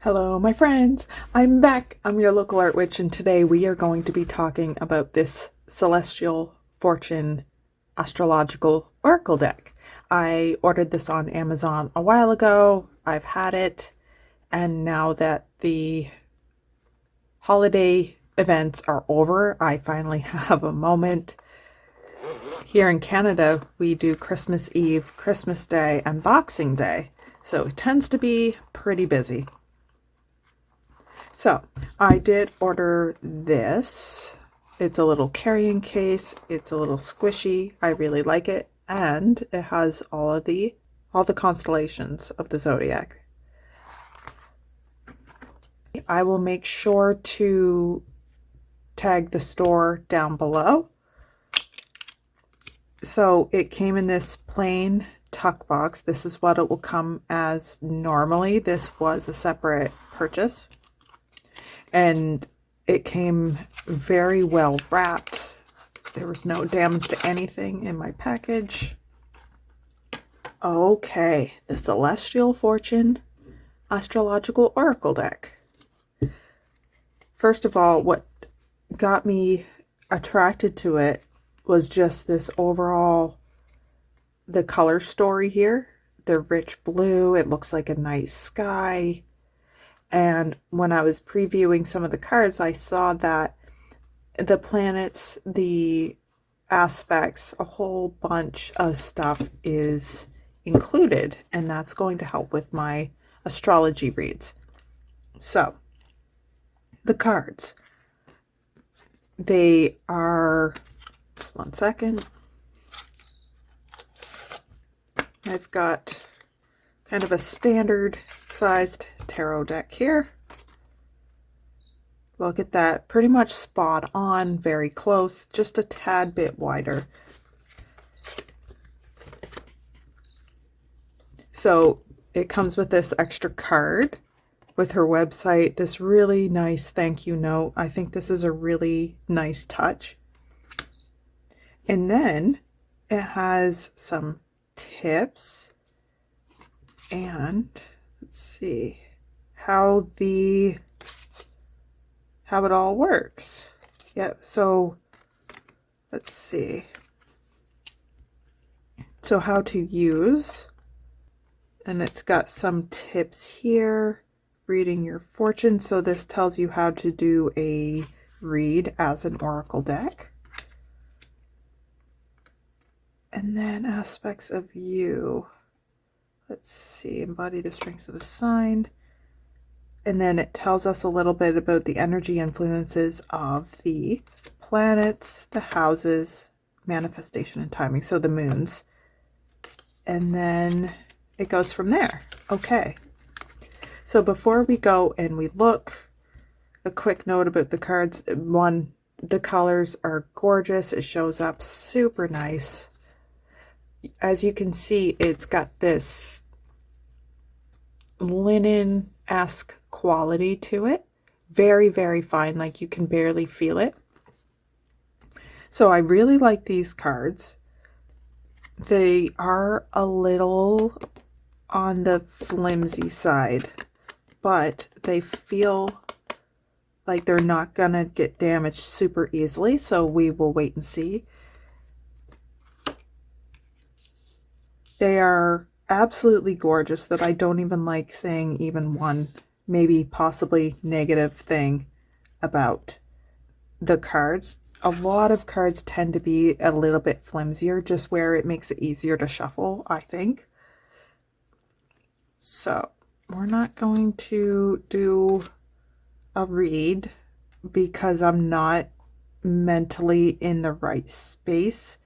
Hello, my friends. I'm back. I'm your local art witch, and today we are going to be talking about this Celestial Fortune Astrological Oracle deck. I ordered this on Amazon a while ago. I've had it, and now that the holiday events are over, I finally have a moment. Here in Canada, we do Christmas Eve, Christmas Day, and Boxing Day, so it tends to be pretty busy. So I did order this. It's a little carrying case. It's a little squishy. I really like it. And it has all the constellations of the zodiac. I will make sure to tag the store down below. So it came in this plain tuck box. This is what it will come as normally. This was a separate purchase. And it came very well wrapped. There was no damage to anything in my package. Okay, the Celestial Fortune Astrological Oracle deck. First of all, what got me attracted to it was just this overall, the color story here. The rich blue, it looks like a night sky. And when I was previewing some of the cards, I saw that the planets, the aspects, a whole bunch of stuff is included, and that's going to help with my astrology reads. So, the cards. They are, just one second. I've got kind of a standard sized tarot deck here. Look at that, pretty much spot on, very close, just a tad bit wider. So it comes with this extra card with her website, this really nice thank you note. I think this is a really nice touch. And then it has some tips and let's see how it all works. Yeah, so let's see. So how to use, and it's got some tips here, reading your fortune. So this tells you how to do a read as an oracle deck. And then aspects of you. Let's see, embody the strengths of the sign. And then it tells us a little bit about the energy influences of the planets, the houses, manifestation and timing, so the moons. And then it goes from there. Okay. So before we go and we look, a quick note about the cards. One, the colors are gorgeous. It shows up super nice. As you can see, it's got this linen-esque quality to it. Very, very fine, like you can barely feel it. So I really like these cards. They are a little on the flimsy side, but they feel like they're not gonna get damaged super easily, so we will wait and see. They are absolutely gorgeous, that I don't even like saying even one, maybe possibly negative thing about the cards. A lot of cards tend to be a little bit flimsier, just where it makes it easier to shuffle, I think. So we're not going to do a read because I'm not mentally in the right space,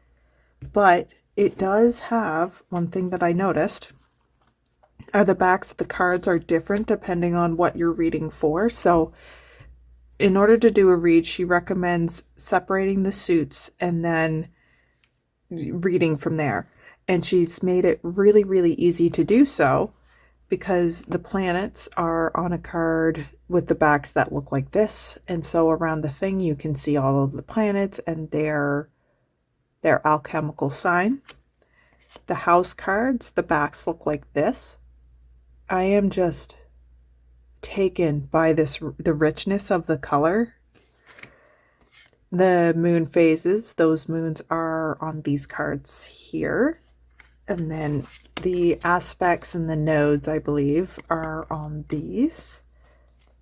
but it does have one thing that I noticed are the backs of the cards are different depending on what you're reading for. So in order to do a read, she recommends separating the suits and then reading from there. And she's made it really, really easy to do so because the planets are on a card with the backs that look like this. And so around the thing, you can see all of the planets and their alchemical sign. The house cards, the backs look like this. I am just taken by the richness of the color. The moon phases, those moons are on these cards here. And then the aspects and the nodes, I believe, are on these.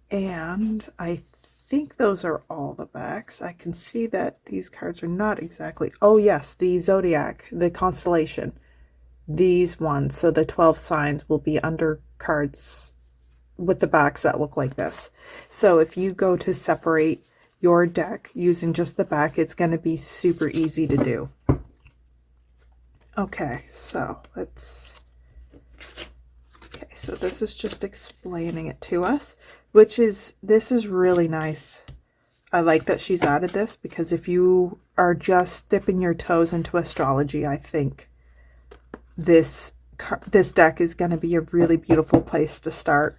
And I think those are all the backs. I can see that these cards are not exactly... Oh, yes, the zodiac, the constellation. These ones, so the 12 signs will be under cards with the backs that look like this. So if you go to separate your deck using just the back, it's going to be super easy to do. Okay, so let's... Okay, so this is just explaining it to us, this is really nice. I like that she's added this, because if you are just dipping your toes into astrology, I think this deck is going to be a really beautiful place to start.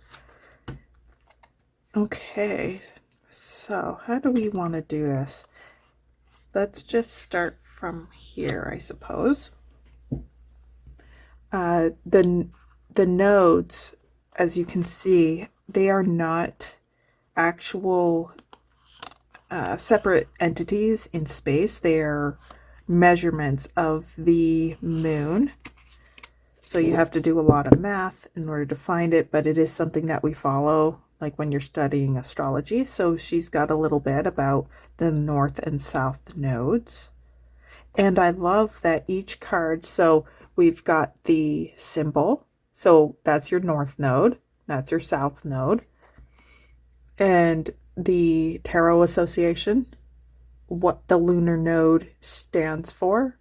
Okay, so how do we want to do this? Let's just start from here, I suppose. The nodes, as you can see, they are not actual separate entities in space. They are measurements of the moon. So you have to do a lot of math in order to find it, but it is something that we follow, like when you're studying astrology. So she's got a little bit about the north and south nodes. And I love that each card, so we've got the symbol. So that's your north node. That's your south node. And the tarot association, what the lunar node stands for,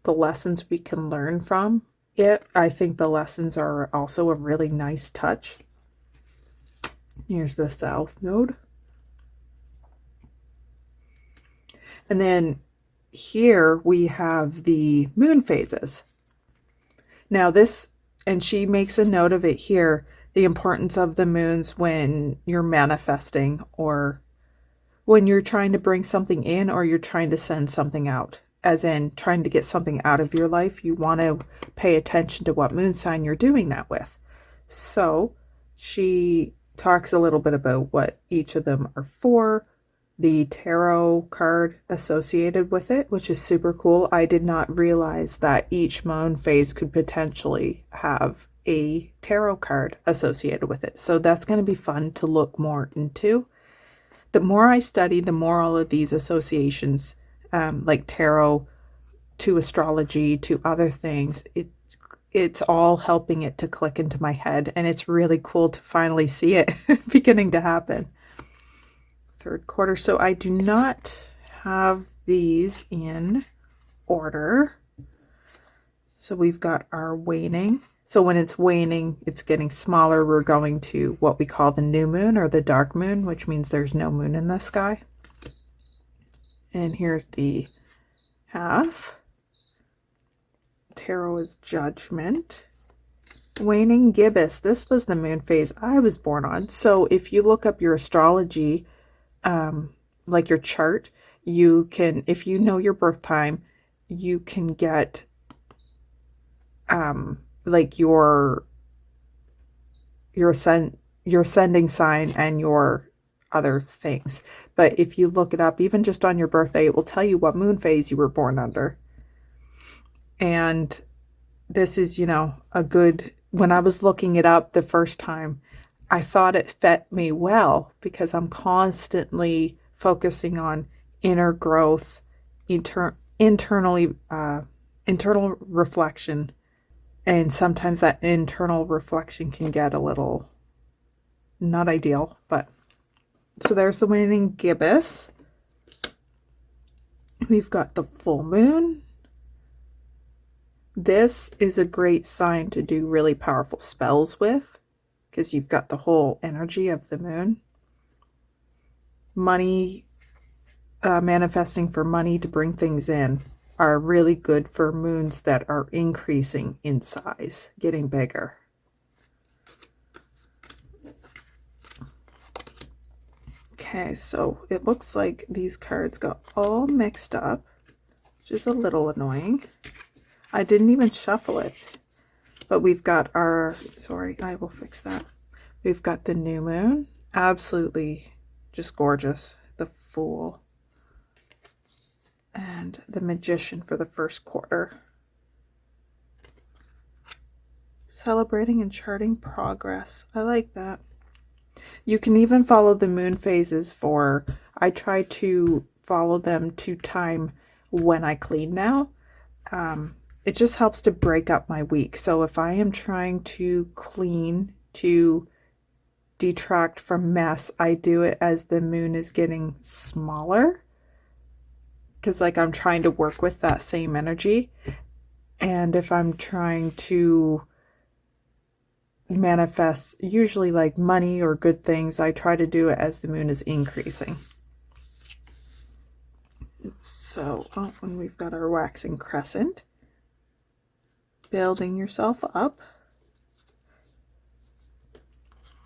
the lessons we can learn from it. I think the lessons are also a really nice touch. Here's the south node. And then here we have the moon phases. Now this, and she makes a note of it here, the importance of the moons when you're manifesting, or when you're trying to bring something in, or you're trying to send something out, as in trying to get something out of your life. You want to pay attention to what moon sign you're doing that with. So she talks a little bit about what each of them are for, the tarot card associated with it, which is super cool. I did not realize that each moon phase could potentially have a tarot card associated with it. So that's going to be fun to look more into. The more I study, the more all of these associations, like tarot to astrology to other things, it's all helping it to click into my head. And it's really cool to finally see it beginning to happen. Third quarter. So I do not have these in order. So we've got our waning. So when it's waning, it's getting smaller. We're going to what we call the new moon or the dark moon, which means there's no moon in the sky. And here's the half. Tarot is judgment. Waning gibbous. This was the moon phase I was born on. So if you look up your astrology, like your chart, you can, if you know your birth time, you can get like your ascending sign and your other things. But if you look it up, even just on your birthday, it will tell you what moon phase you were born under. And this is, you know, a good, when I was looking it up the first time, I thought it fit me well, because I'm constantly focusing on inner growth, internal reflection. And sometimes that internal reflection can get a little not ideal, but so there's the waning gibbous. We've got the full moon. This is a great sign to do really powerful spells with, because you've got the whole energy of the moon. Money, manifesting for money to bring things in, are really good for moons that are increasing in size, getting bigger. Okay, so it looks like these cards got all mixed up, which is a little annoying. I didn't even shuffle it, but we've got our, sorry, I will fix that. We've got the new moon. Absolutely just gorgeous. The Fool. And the Magician for the first quarter. Celebrating and charting progress. I like that. You can even follow the moon phases for, I try to follow them to time when I clean now. It just helps to break up my week. So if I am trying to clean, to detract from mess, I do it as the moon is getting smaller. Because like I'm trying to work with that same energy. And if I'm trying to manifest usually like money or good things, I try to do it as the moon is increasing. So when we've got our waxing crescent, building yourself up.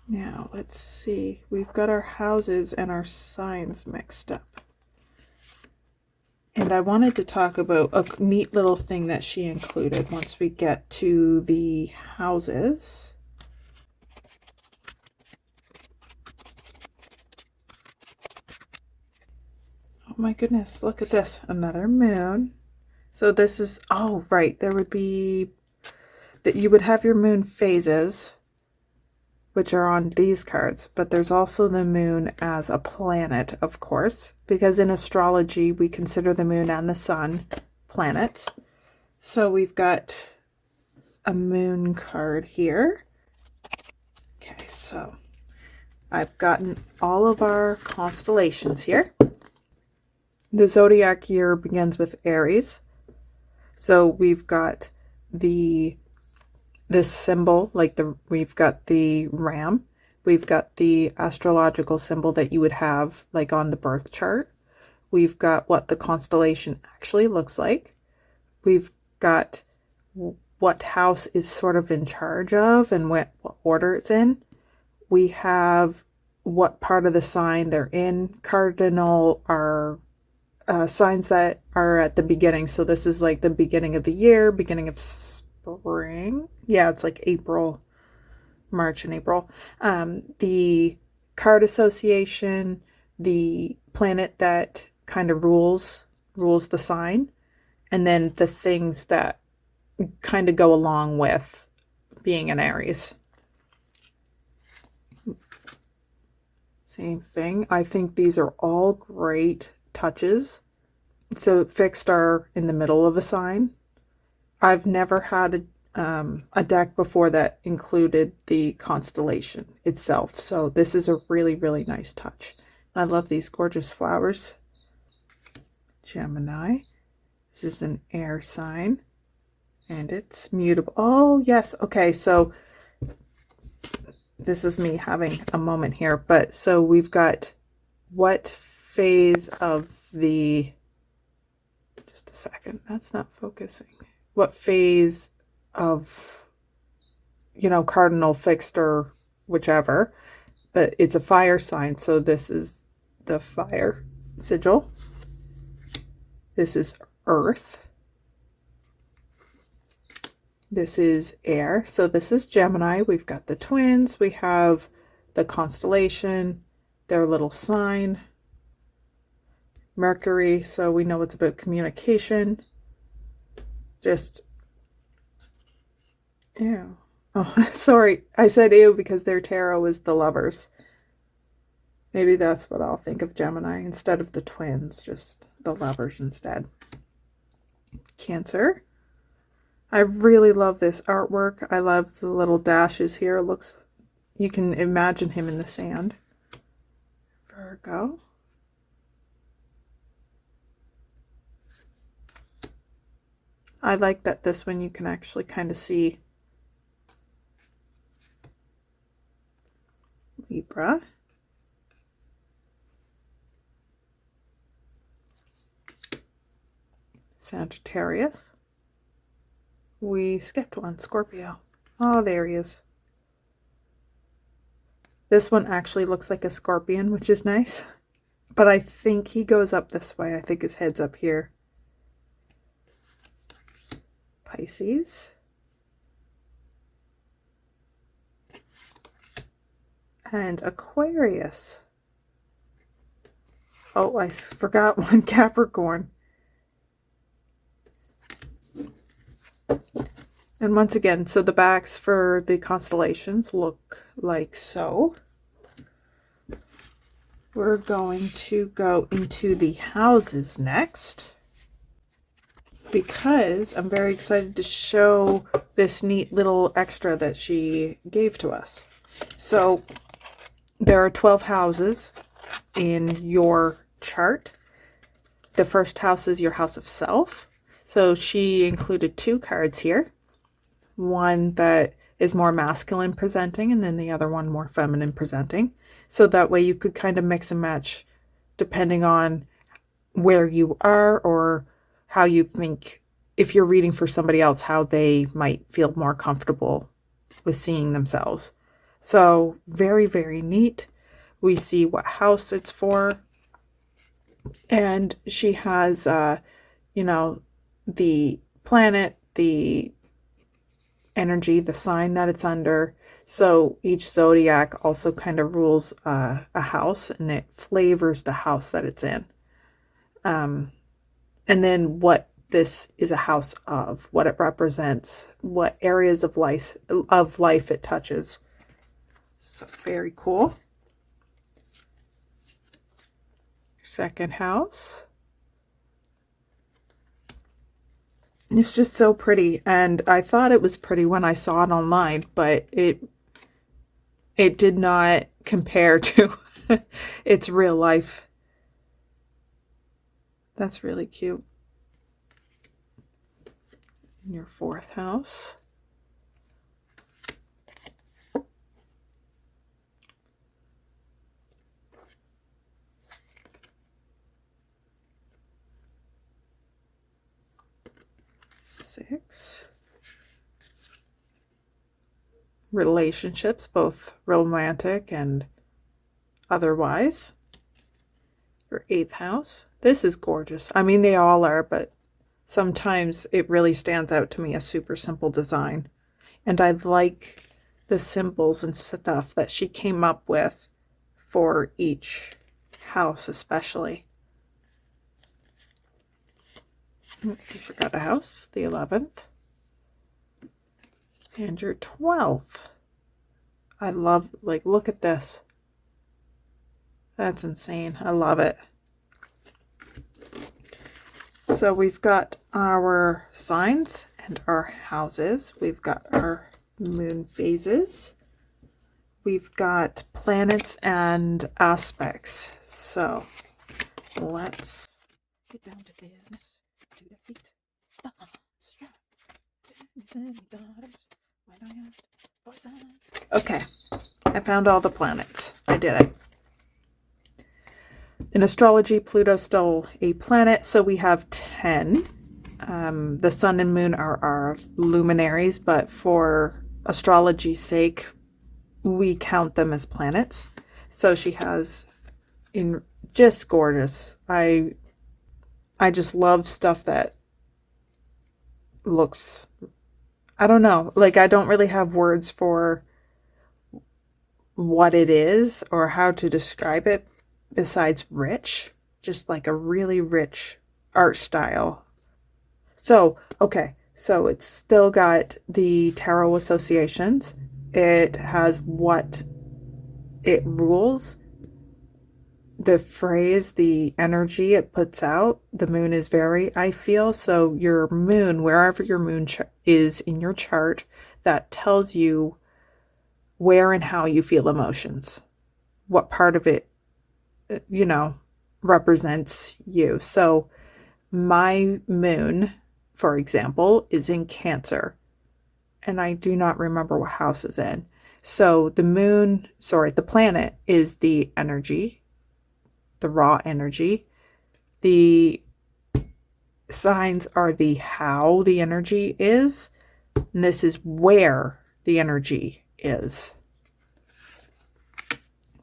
Now let's see, we've got our houses and our signs mixed up. And I wanted to talk about a neat little thing that she included once we get to the houses. Oh my goodness, look at this. Another moon. So this is, oh, right. There would be that you would have your moon phases, which are on these cards, but there's also the moon as a planet, of course, because in astrology, we consider the moon and the sun planets. So we've got a moon card here. Okay, so I've gotten all of our constellations here. The zodiac year begins with Aries. So we've got this symbol, like we've got the ram. We've got the astrological symbol that you would have like on the birth chart. We've got what the constellation actually looks like. We've got what house is sort of in charge of and what order it's in. We have what part of the sign they're in. Cardinal are signs that are at the beginning. So this is like the beginning of the year, beginning of spring. Yeah, it's like April, March and April. The card association, the planet that kind of rules the sign, and then the things that kind of go along with being an Aries. Same thing. I think these are all great touches. So fixed are in the middle of a sign. I've never had a deck before that included the constellation itself. So this is a really, really nice touch. I love these gorgeous flowers. Gemini. This is an air sign. And it's mutable. Oh, yes. Okay, so this is me having a moment here. But so we've got what phase of the... Just a second. That's not focusing. What phase of, cardinal, fixed, or whichever. But it's a fire sign. So this is the fire sigil. This is earth. This is air. So this is Gemini. We've got the twins. We have the constellation, their little sign. Mercury. So we know it's about communication. Just, ew. Oh, sorry. I said ew because their tarot is the lovers. Maybe that's what I'll think of Gemini instead of the twins. Just the lovers instead. Cancer. I really love this artwork. I love the little dashes here. It looks, you can imagine him in the sand. Virgo. I like that this one you can actually kind of see. Libra. Sagittarius. We skipped one, Scorpio. Oh, there he is. This one actually looks like a scorpion, which is nice. But I think he goes up this way. I think his head's up here. Pisces. and Aquarius. Oh, I forgot one Capricorn. And once again, so the backs for the constellations look like so. We're going to go into the houses next, because I'm very excited to show this neat little extra that she gave to us. So there are 12 houses in your chart. The first house is your house of self. So she included 2 cards here. One that is more masculine presenting, and then the other one more feminine presenting. So that way you could kind of mix and match depending on where you are, or how you think, if you're reading for somebody else, how they might feel more comfortable with seeing themselves. So very, very neat. We see what house it's for. And she has, you know, the planet, the energy, the sign that it's under. So each zodiac also kind of rules a house, and it flavors the house that it's in. And then what this is a house of, what it represents, what areas of life it touches. So very cool. Second house. It's just so pretty, and I thought it was pretty when I saw it online, but it did not compare to its real life. That's really cute. In your 4th house. Six. Relationships, both romantic and otherwise. Your 8th house. This is gorgeous. I mean, they all are, but sometimes it really stands out to me, a super simple design. And I like the symbols and stuff that she came up with for each house, especially. You forgot a house, the 11th. And your 12th. I love, like, look at this. That's insane. I love it. So we've got our signs and our houses. We've got our moon phases. We've got planets and aspects. So let's get down to business. To the feet. Okay, I found all the planets. I did it. In astrology, Pluto's still a planet, so we have 10. The sun and moon are our luminaries, but for astrology's sake, we count them as planets. So she has, just gorgeous. I just love stuff that looks, I don't know, like, I don't really have words for what it is or how to describe it besides rich. Just like a really rich art style. So, okay, so it's still got the tarot associations. It has what it rules, the phrase, the energy it puts out. The moon is very, I feel, so your moon, wherever your moon is in your chart, that tells you where and how you feel emotions, what part of it, represents you. So my moon, for example, is in Cancer, and I do not remember what house is in. So the planet is the energy, the raw energy. The signs are the how the energy is, and this is where the energy is.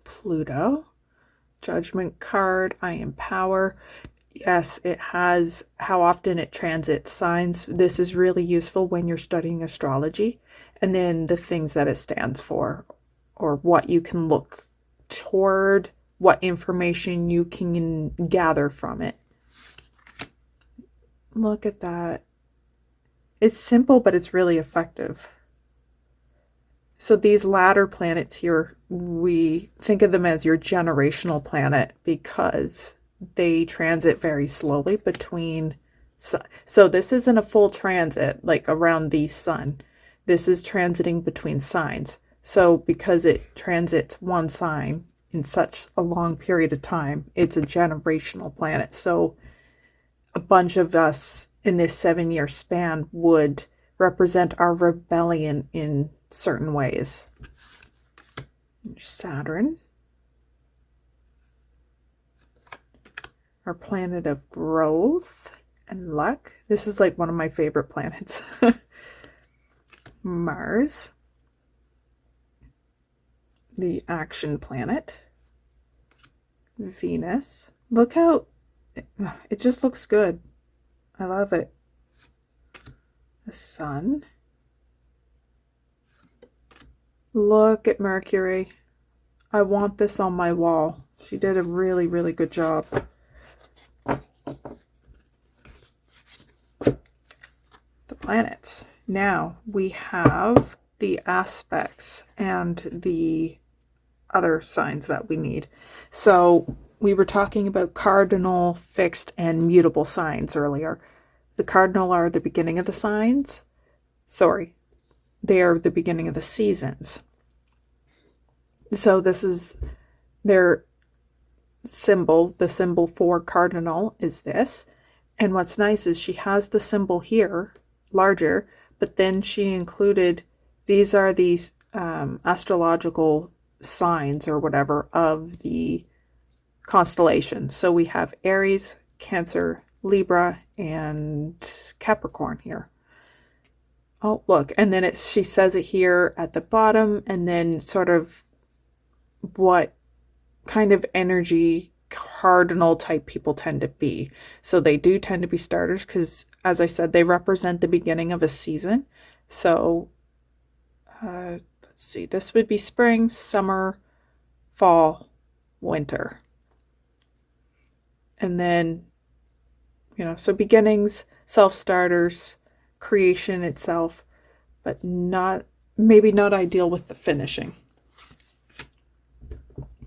Pluto, Judgment card, I am power. Yes, it has how often it transits signs. This is really useful when you're studying astrology. And then the things that it stands for, or what you can look toward what information you can gather from it. Look at that. It's simple, but it's really effective. So these ladder planets here, we think of them as your generational planet because they transit very slowly between. So this isn't a full transit like around the sun. This is transiting between signs. So because it transits one sign in such a long period of time, it's a generational planet. So a bunch of us in this 7-year span would represent our rebellion in certain ways. Saturn, our planet of growth and luck. This is like one of my favorite planets. Mars, the action planet. Venus. Look how it just looks good. I love it. The sun. Look at Mercury. I want this on my wall. She did a really, really good job. The planets. Now we have the aspects and the other signs that we need. So we were talking about cardinal, fixed, and mutable signs earlier. The cardinal are the beginning of the signs. Sorry, they are the beginning of the seasons. So this is their symbol. The symbol for cardinal is this. And what's nice is she has the symbol here, larger, but then she included, these are these astrological signs or whatever of the constellations. So we have Aries, Cancer, Libra, and Capricorn here. Oh, look, and then she says it here at the bottom, and then sort of what kind of energy cardinal type people tend to be. So they do tend to be starters because, as I said, they represent the beginning of a season. So let's see, this would be spring, summer, fall, winter. And then, so beginnings, self-starters, creation itself, but maybe not ideal with the finishing.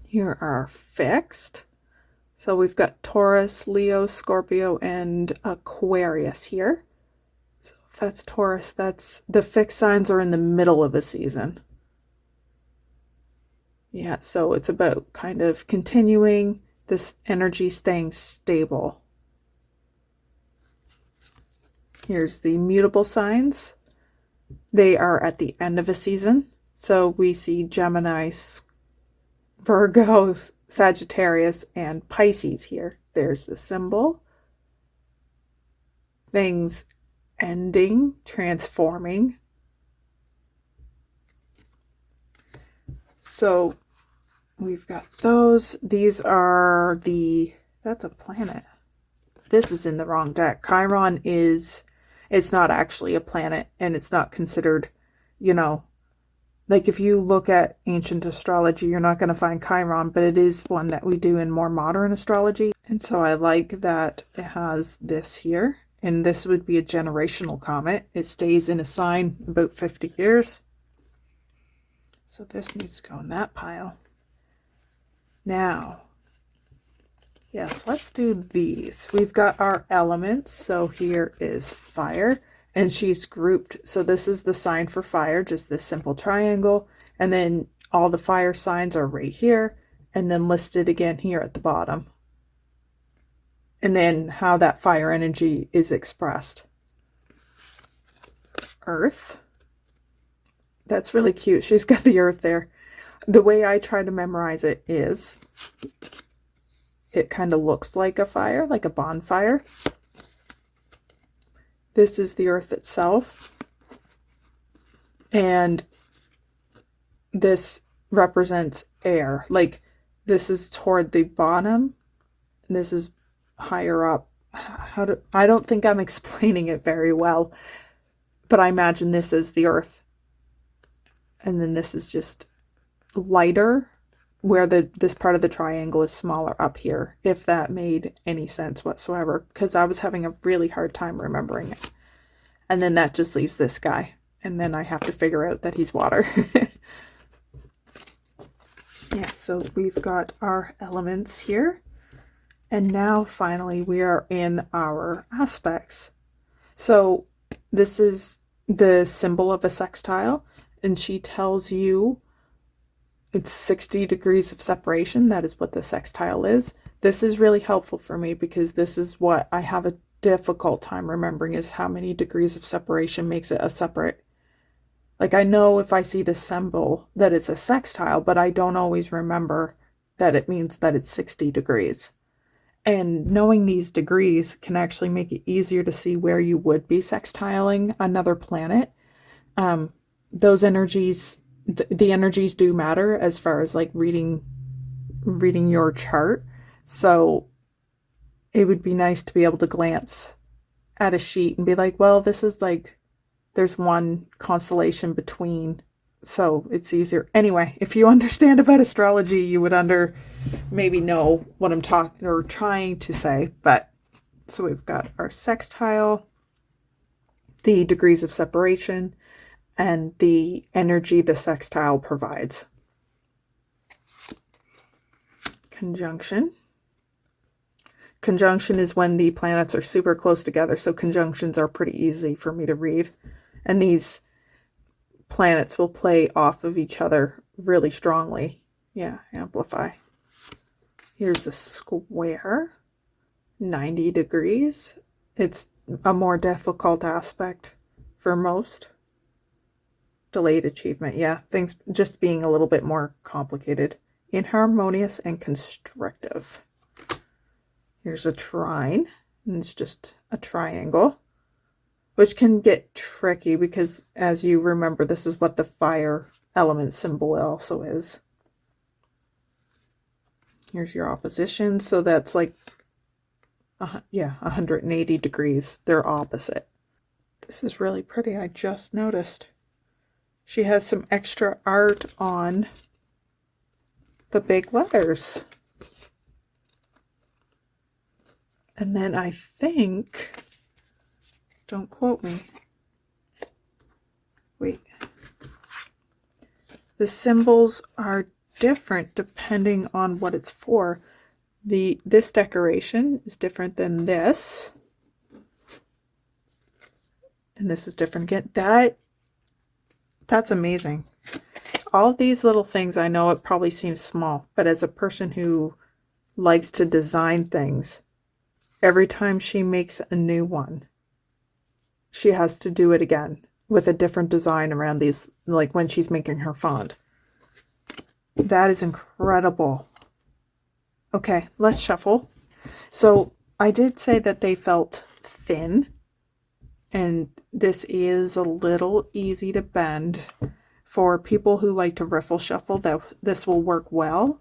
Here are fixed. So we've got Taurus, Leo, Scorpio, and Aquarius here. So if that's Taurus, that's the fixed signs are in the middle of a season. Yeah, so it's about kind of continuing this energy staying stable. Here's the mutable signs. They are at the end of a season. So we see Gemini, Virgo, Sagittarius, and Pisces here. There's the symbol. Things ending, transforming. So we've got those. These are that's a planet. This is in the wrong deck. Chiron it's not actually a planet, and it's not considered, like if you look at ancient astrology, you're not going to find Chiron, but it is one that we do in more modern astrology. And so I like that it has this here, and this would be a generational comet. It stays in a sign about 50 years. So this needs to go in that pile. Now, yes, let's do these. We've got our elements. So here is fire, and she's grouped. So this is the sign for fire, just this simple triangle. And then all the fire signs are right here, and then listed again here at the bottom. And then how that fire energy is expressed. Earth. That's really cute. She's got the earth there. The way I try to memorize it is, it kind of looks like a fire, like a bonfire. This is the earth itself. And this represents air. Like this is toward the bottom. And this is higher up. I don't think I'm explaining it very well. But I imagine this is the earth. And then this is just lighter where this part of the triangle is smaller up here, if that made any sense whatsoever, because I was having a really hard time remembering it. And then that just leaves this guy. And then I have to figure out that he's water. Yeah, so we've got our elements here. And now finally we are in our aspects. So this is the symbol of a sextile, and she tells you it's 60 degrees of separation. That is what the sextile is. This is really helpful for me because this is what I have a difficult time remembering, is how many degrees of separation makes it a separate. Like, I know if I see the symbol that it's a sextile, but I don't always remember that it means that it's 60 degrees. And knowing these degrees can actually make it easier to see where you would be sextiling another planet. Those energies, the energies do matter as far as like reading your chart. So it would be nice to be able to glance at a sheet and be like, well, this is like, there's one constellation between, so it's easier. Anyway, if you understand about astrology, you would maybe know what I'm talking or trying to say. But so we've got our sextile, the degrees of separation, and the energy the sextile provides. Conjunction. Conjunction is when the planets are super close together, so conjunctions are pretty easy for me to read. And these planets will play off of each other really strongly. Yeah, amplify. Here's a square, 90 degrees. It's a more difficult aspect for most. Delayed achievement. Yeah, things just being a little bit more complicated. Inharmonious and constrictive. Here's a trine, and it's just a triangle, which can get tricky because, as you remember, this is what the fire element symbol also is. Here's your opposition, so that's like, 180 degrees. They're opposite. This is really pretty. I just noticed. She has some extra art on the big letters. And then I think, don't quote me. Wait. The symbols are different depending on what it's for. This decoration is different than this. And this is different again. That's amazing. All of these little things, I know it probably seems small, but as a person who likes to design things, every time she makes a new one, she has to do it again with a different design around these, like when she's making her font. That is incredible. Okay, let's shuffle. So I did say that they felt thin, and this is a little easy to bend. For people who like to riffle shuffle, this will work well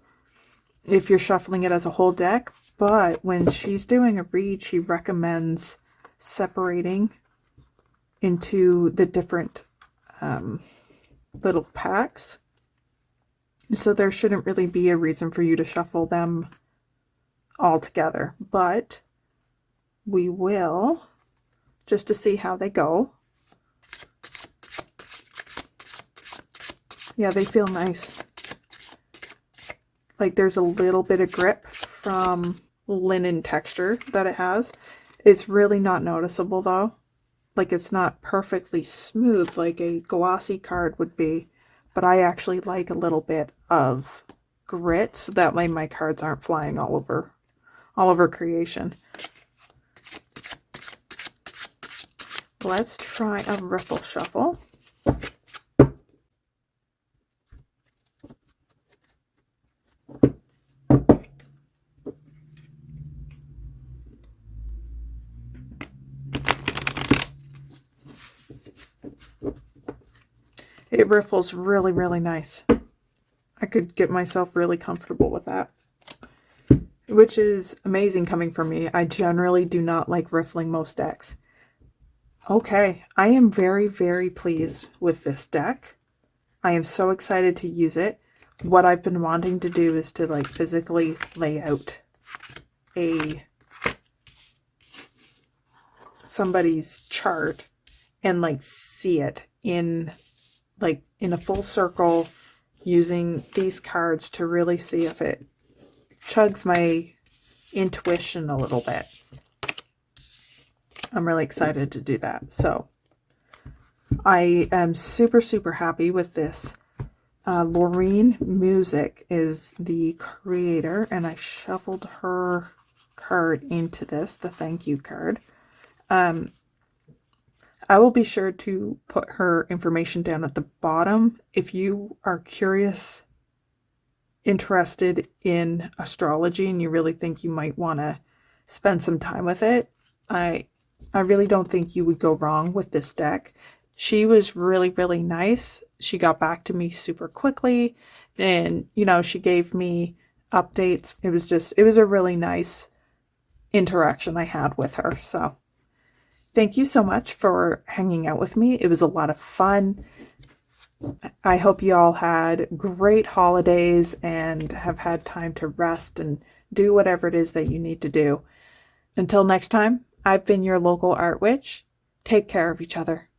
if you're shuffling it as a whole deck. But when she's doing a read, she recommends separating into the different little packs. So there shouldn't really be a reason for you to shuffle them all together. But we will, just to see how they go. Yeah, they feel nice. Like there's a little bit of grip from linen texture that it has. It's really not noticeable though. Like it's not perfectly smooth like a glossy card would be. But I actually like a little bit of grit so that way my cards aren't flying all over creation. Let's try a riffle shuffle. It riffles really, really nice. I could get myself really comfortable with that, which is amazing coming from me. I generally do not like riffling most decks. Okay, I am very, very pleased with this deck. I am so excited to use it. what I've been wanting to do is to like physically lay out somebody's chart and like see it in a full circle, using these cards to really see if it chugs my intuition a little bit. I'm really excited to do that. So I am super, super happy with this. Loreen Muzik is the creator, and I shuffled her card into this, the thank you card. I will be sure to put her information down at the bottom. If you are curious, interested in astrology, and you really think you might want to spend some time with it, I really don't think you would go wrong with this deck. She was really, really nice. She got back to me super quickly, and she gave me updates. It was a really nice interaction I had with her. So thank you so much for hanging out with me. It was a lot of fun. I hope you all had great holidays and have had time to rest and do whatever it is that you need to do. Until next time, I've been your local art witch. Take care of each other.